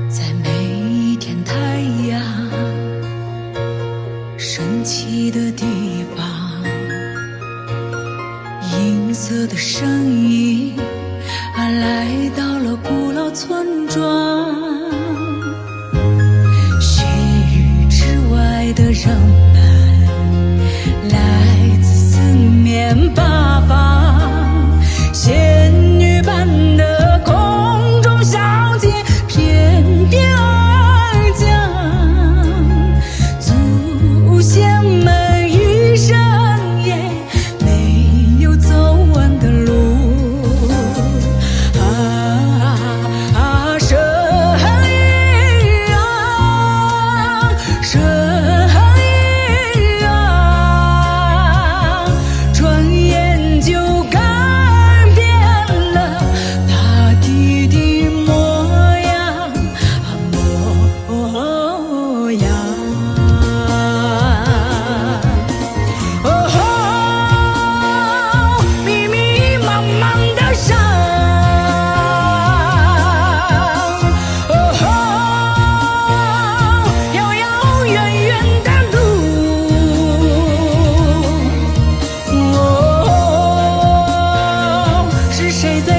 在每一天太阳升起的地方，银色的身影来到了古老村庄。血雨之外的人们来自四面八方，仙女般的空中小姐翩翩而降，祖先们一生也没有走完的路。神医啊，神医啊，转眼就改变了大地的模样，模样。密密麻麻的山，遥遥远远的路，是谁在